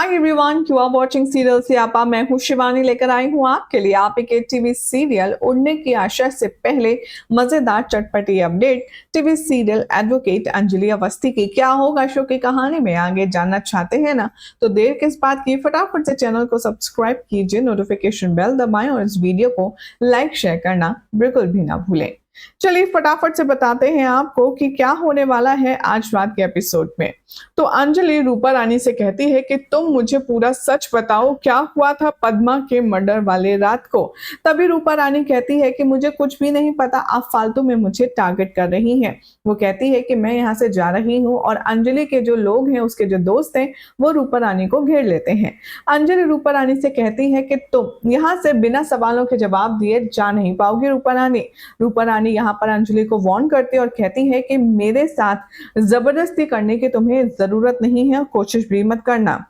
Hi everyone, you are watching serial Siyapa. मैं हूं शिवानी, लेकर आई हूं आपके लिए आप एक टीवी सीरियल उड़ने की आशा से पहले मजेदार चटपटी update. TV serial advocate Anjali Awasthi की क्या होगा शो की कहानी में आगे जानना चाहते हैं ना, तो देर किस बात की, फटाफट से चैनल को सब्सक्राइब कीजिए, नोटिफिकेशन बेल दबाएं और इस वीडियो को लाइक शेयर करना बिल्कुल भी ना भूलें। चलिए फटाफट से बताते हैं आपको कि क्या होने वाला है आज रात के एपिसोड में। तो अंजलि रूपा रानी से कहती है कि तुम मुझे पूरा सच बताओ, क्या हुआ था पद्मा के मर्डर वाले रात को। तभी रूपा रानी कहती है कि मुझे कुछ भी नहीं पता, आप फालतू में मुझे टारगेट कर रही हैं। वो कहती है कि मैं यहाँ से जा रही हूँ और अंजलि के जो लोग हैं, उसके जो दोस्त हैं, वो रूपा रानी को घेर लेते हैं। अंजलि रूपा रानी से कहती है कि तुम यहाँ से बिना सवालों के जवाब दिए जा नहीं पाओगी। रूपा रानी यहाँ पर अंजलि को वार्न करती है और कहती है कि मेरे साथ जबरदस्ती करने की तुम्हें जरूरत नहीं है, कोशिश भी मत करना।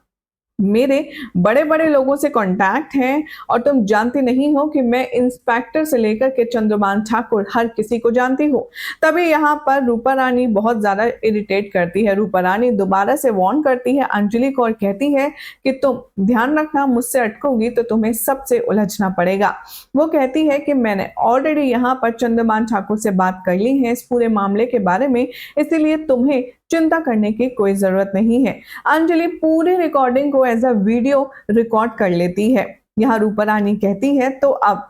मेरे बड़े बड़े लोगों से कांटेक्ट हैं और तुम जानती नहीं हो कि मैं इंस्पेक्टर से लेकर के चंद्रभान ठाकुर हर किसी को जानती हूँ। तभी यहाँ पर रूपा रानी बहुत ज्यादा इरिटेट करती है। रूपा रानी दोबारा से वार्न करती है अंजलि को और कहती है कि तुम ध्यान रखना, मुझसे अटकोगी तो तुम्हें सबसे उलझना पड़ेगा। वो कहती है कि मैंने ऑलरेडी यहाँ पर चंद्रभान ठाकुर से बात कर ली है इस पूरे मामले के बारे में, इसीलिए तुम्हें चिंता करने की कोई जरूरत नहीं है। अंजलि पूरी रिकॉर्डिंग को एज अ वीडियो रिकॉर्ड कर लेती है। यहाँ रूपा रानी कहती है तो अब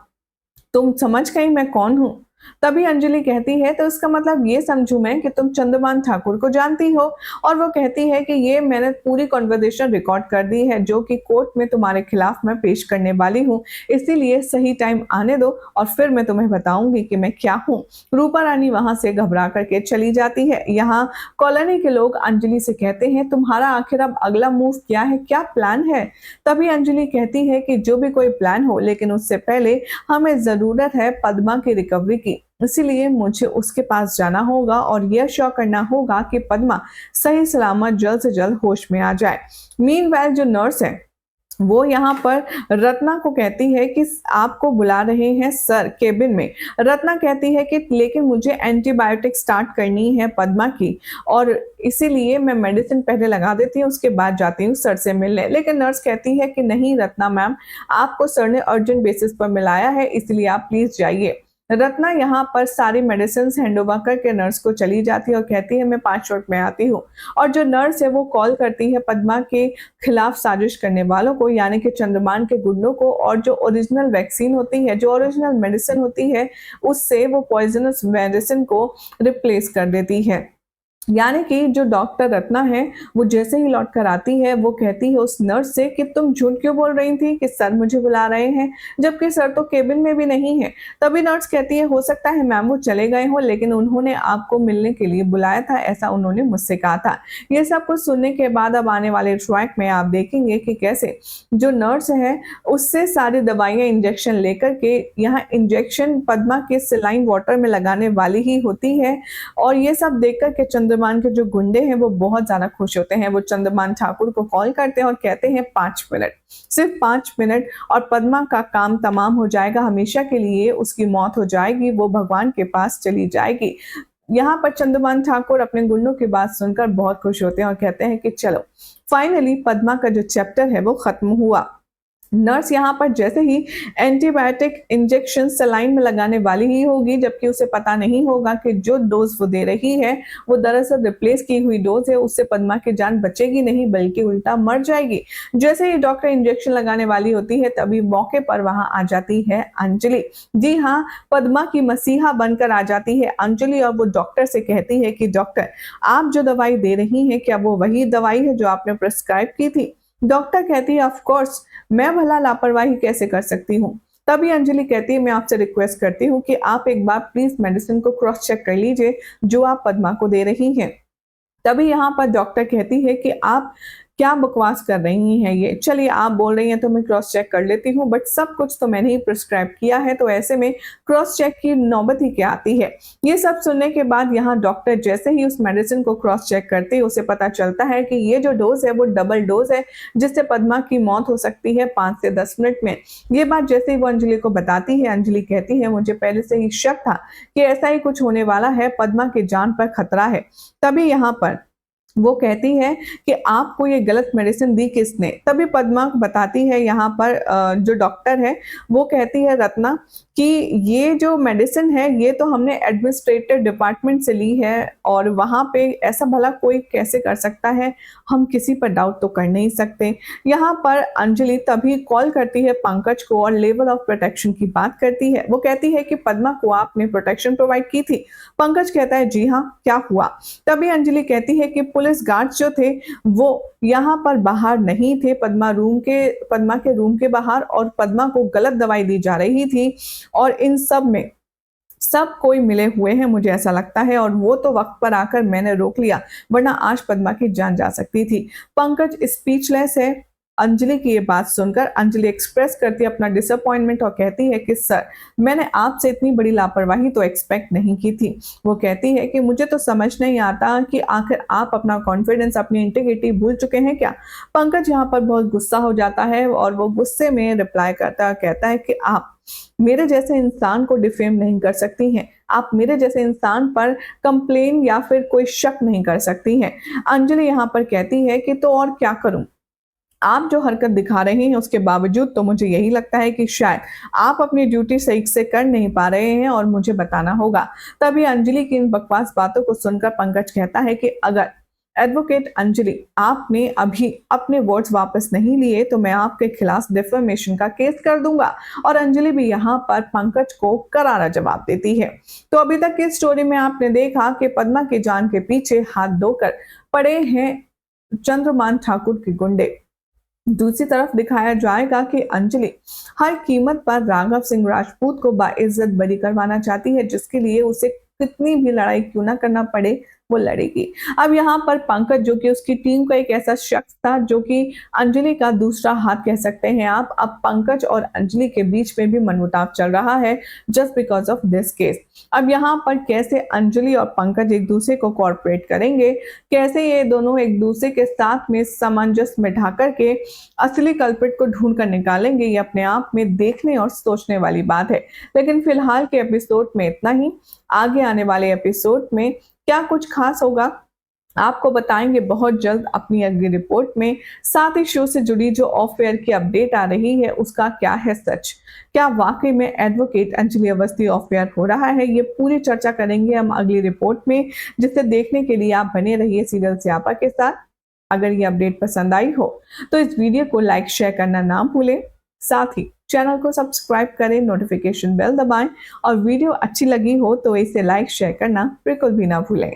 तुम समझ गई मैं कौन हूं। तभी अंजलि कहती है तो इसका मतलब ये समझू मैं कि तुम चंद्रभान ठाकुर को जानती हो। और वो कहती है कि ये मैंने पूरी कॉन्वर्सेशन रिकॉर्ड कर दी है जो कि कोर्ट में तुम्हारे खिलाफ मैं पेश करने वाली हूँ, इसीलिए सही टाइम आने दो और फिर मैं तुम्हें बताऊंगी कि मैं क्या हूँ। रूपा रानी वहां से घबरा करके चली जाती है। यहाँ कॉलोनी के लोग अंजलि से कहते हैं तुम्हारा आखिर अब अगला मूव क्या है, क्या प्लान है। तभी अंजलि कहती है कि जो भी कोई प्लान हो, लेकिन उससे पहले हमें जरूरत है पद्मा की रिकवरी की, इसीलिए मुझे उसके पास जाना होगा और यह श्योर करना होगा कि पद्मा सही सलामत जल्द से जल्द होश में आ जाए। मीनवाइल जो नर्स है वो यहाँ पर रत्ना को कहती है कि आपको बुला रहे हैं सर केबिन में। रत्ना कहती है कि लेकिन मुझे एंटीबायोटिक स्टार्ट करनी है पद्मा की, और इसीलिए मैं मेडिसिन पहले लगा देती हूँ, उसके बाद जाती हूँ सर से मिलने। लेकिन नर्स कहती है कि नहीं रत्ना मैम, आपको सर ने अर्जेंट बेसिस पर मिलाया है, इसलिए आप प्लीज जाइए। रत्ना यहाँ पर सारी मेडिसिन हैंड ओवर करके नर्स को चली जाती है और कहती है मैं 5 मिनट में आती हूँ। और जो नर्स है वो कॉल करती है पद्मा के खिलाफ साजिश करने वालों को, यानी कि चंद्रभान के गुंडों को, और जो ओरिजिनल वैक्सीन होती है, जो ओरिजिनल मेडिसिन होती है, उससे वो पॉइजनस मेडिसिन को रिप्लेस कर देती है। यानी कि जो डॉक्टर रत्ना है वो जैसे ही लौट कर आती है वो कहती है उस नर्स से कि तुम झूठ क्यों बोल रही थी कि सर मुझे बुला रहे हैं, जबकि सर तो केबिन में भी नहीं है। तभी नर्स कहती है हो सकता है मैम वो चले गए हो, लेकिन उन्होंने आपको मिलने के लिए बुलाया था, ऐसा उन्होंने मुझसे कहा था। ये सब कुछ सुनने के बाद अब आने वाले ट्रैक में आप देखेंगे कि कैसे जो नर्स है उससे सारी दवाइयां इंजेक्शन लेकर के यहाँ इंजेक्शन पद्मा के सेलाइन वाटर में लगाने वाली ही होती है। और ये सब देखकर के चंद्रभान के जो गुंडे हैं वो बहुत ज्यादा खुश होते हैं। वो चंद्रभान ठाकुर को कॉल करते हैं और कहते हैं 5 मिनट, सिर्फ 5 मिनट और पद्मा का काम तमाम हो जाएगा, हमेशा के लिए उसकी मौत हो जाएगी, वो भगवान के पास चली जाएगी। यहाँ पर चंद्रभान ठाकुर अपने गुंडों की बात सुनकर बहुत खुश होते हैं और कहते हैं कि चलो फाइनली पद्मा का जो चैप्टर है वो खत्म हुआ। नर्स यहाँ पर जैसे ही एंटीबायोटिक इंजेक्शन सलाइन में लगाने वाली ही होगी, जबकि उसे पता नहीं होगा कि जो डोज वो दे रही है वो दरअसल रिप्लेस की हुई डोज है, उससे पद्मा की जान बचेगी नहीं बल्कि उल्टा मर जाएगी। जैसे ही डॉक्टर इंजेक्शन लगाने वाली होती है तभी मौके पर वहां आ जाती है अंजलि। जी हाँ, पद्मा की मसीहा बनकर आ जाती है अंजलि और वो डॉक्टर से कहती है कि डॉक्टर आप जो दवाई दे रही हैं क्या वो वही दवाई है जो आपने प्रिस्क्राइब की थी। डॉक्टर कहती है ऑफ कोर्स, मैं भला लापरवाही कैसे कर सकती हूँ। तभी अंजलि कहती है मैं आपसे रिक्वेस्ट करती हूँ कि आप एक बार प्लीज मेडिसिन को क्रॉस चेक कर लीजिए जो आप पद्मा को दे रही हैं। तभी यहाँ पर डॉक्टर कहती है कि आप क्या बकवास कर रही हैं, ये चलिए आप बोल रही हैं तो मैं क्रॉस चेक कर लेती हूँ, बट सब कुछ तो मैंने ही प्रिस्क्राइब किया है, तो ऐसे में क्रॉस चेक की नौबत ही क्या आती है। ये सब सुनने के बाद यहाँ डॉक्टर जैसे ही उस मेडिसिन को क्रॉस चेक करते हैं उसे पता चलता है कि ये जो डोज है वो डबल डोज है, जिससे पद्मा की मौत हो सकती है 5 से 10 मिनट में। ये बात जैसे ही वो अंजलि को बताती है, अंजलि कहती है मुझे पहले से ही शक था कि ऐसा ही कुछ होने वाला है, पद्मा की जान पर खतरा है। तभी यहाँ पर वो कहती है कि आपको ये गलत मेडिसिन दी किसने? तभी पद्मा बताती है यहाँ पर जो डॉक्टर है, वो कहती है रत्ना कि ये जो मेडिसिन है ये तो हमने एडमिनिस्ट्रेटिव डिपार्टमेंट से ली है और वहाँ पे ऐसा भला कोई कैसे कर सकता है? हम किसी पर डाउट तो कर नहीं सकते। यहाँ पर अंजलि तभी कॉल करती है पंकज को और लेवल ऑफ प्रोटेक्शन की बात करती है। वो कहती है कि पद्मा को आपने प्रोटेक्शन प्रोवाइड की थी। पंकज कहता है जी हाँ, क्या हुआ? तभी अंजलि कहती है कि पुलिस गार्ड्स जो थे वो यहाँ पर बाहर नहीं थे, पद्मा के रूम के बाहर, और पद्मा को गलत दवाई दी जा रही थी और इन सब में सब कोई मिले हुए हैं, मुझे ऐसा लगता है, और वो तो वक्त पर आकर मैंने रोक लिया, वरना आज पद्मा की जान जा सकती थी। पंकज स्पीचलेस है। अंजलि की ये बात सुनकर अंजलि एक्सप्रेस करती है अपना डिसअपॉइंटमेंट और कहती है कि सर, मैंने आपसे इतनी बड़ी लापरवाही तो एक्सपेक्ट नहीं की थी। वो कहती है कि मुझे तो समझ नहीं आता कि आखिर आप अपना कॉन्फिडेंस, अपनी इंटीग्रिटी भूल चुके हैं क्या? पंकज यहाँ पर बहुत गुस्सा हो जाता है और वो गुस्से में रिप्लाई करता है, कहता है कि आप मेरे जैसे इंसान को डिफेम नहीं कर सकती हैं, आप मेरे जैसे इंसान पर कंप्लेन या फिर कोई शक नहीं कर सकती हैं। अंजलि यहाँ पर कहती है कि तो और क्या करूं? आप जो हरकत दिखा रहे हैं उसके बावजूद तो मुझे यही लगता है कि शायद आप अपनी ड्यूटी सही से कर नहीं पा रहे हैं और मुझे बताना होगा। तभी अंजलि की इन बकवास बातों को सुनकर पंकज कहता है कि अगर एडवोकेट अंजलि आपने अभी अपने वर्ड्स वापस नहीं लिए तो मैं आपके खिलाफ डिफेमेशन का केस कर दूंगा। और अंजलि भी यहाँ पर पंकज को करारा जवाब देती है। तो अभी तक की स्टोरी में आपने देखा कि पद्मा की जान के पीछे हाथ धोकर पड़े हैं चंद्रमान ठाकुर के गुंडे। दूसरी तरफ दिखाया जाएगा कि अंजलि हर कीमत पर राघव सिंह राजपूत को बाइज्जत बरी करवाना चाहती है, जिसके लिए उसे कितनी भी लड़ाई क्यों ना करना पड़े वो लड़ेगी। अब यहाँ पर पंकज, जो कि उसकी टीम का एक ऐसा शख्स था जो कि अंजलि का दूसरा हाथ कह सकते हैं आप, अब पंकज और अंजलि के बीच में भी मनमुटाव चल रहा है just because of this case. अब यहाँ पर कैसे अंजलि और पंकज एक दूसरे को कॉर्पोरेट करेंगे, कैसे ये दोनों एक दूसरे के साथ में सामंजस्य बिठा करके असली कल्प्रिट को ढूंढ कर निकालेंगे, ये अपने आप में देखने और सोचने वाली बात है। लेकिन फिलहाल के एपिसोड में इतना ही। आगे आने वाले एपिसोड में क्या कुछ खास होगा आपको बताएंगे बहुत जल्द अपनी अगली रिपोर्ट में। साथ ही शो से जुड़ी जो ऑफ एयर की अपडेट आ रही है उसका क्या है सच, क्या वाकई में advocate Anjali Awasthi of air हो रहा है, ये पूरी चर्चा करेंगे हम अगली रिपोर्ट में, जिसे देखने के लिए आप बने रहिए सीरियल स्यापा के साथ। अगर ये अपडेट पसंद आई हो तो इस वीडियो को लाइक शेयर करना ना भूलें, साथ ही चैनल को सब्सक्राइब करें, नोटिफिकेशन बेल दबाएं और वीडियो अच्छी लगी हो तो इसे लाइक शेयर करना बिल्कुल भी ना भूलें।